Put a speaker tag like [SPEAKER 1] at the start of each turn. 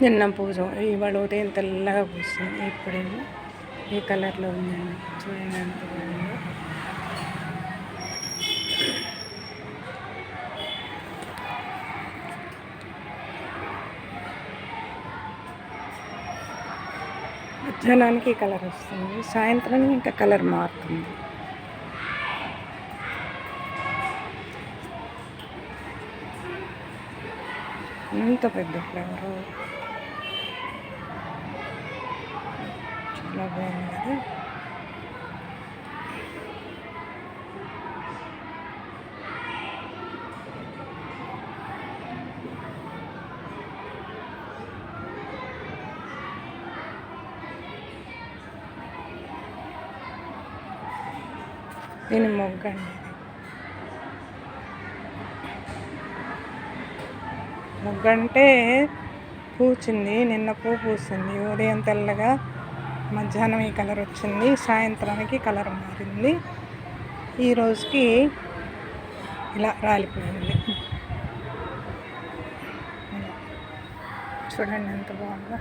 [SPEAKER 1] నిన్న పూజ ఇవాళ ఉదయం తెల్లగా పూస్తుంది. ఇప్పుడేమో ఈ కలర్లో ఉందండి. చూడండి ఎంత బాగుందో. మధ్యాహ్నానికి కలర్ వస్తుంది, సాయంత్రానికి ఇంకా కలర్ మారుతుంది. ఎంత పెద్ద ఫ్లవరు, చాలా బాగుంది కదా. దీని మొగ్గ అండి. మొగ్గ అంటే పూచింది, నిన్న పువ్వు పూసింది. ఉదయం తెల్లగా, మధ్యాహ్నం ఈ కలర్ వచ్చింది, సాయంత్రానికి కలర్ మారింది, ఈ రోజుకి ఇలా రాలిపోయింది. చూడండి ఎంత బాగుందో.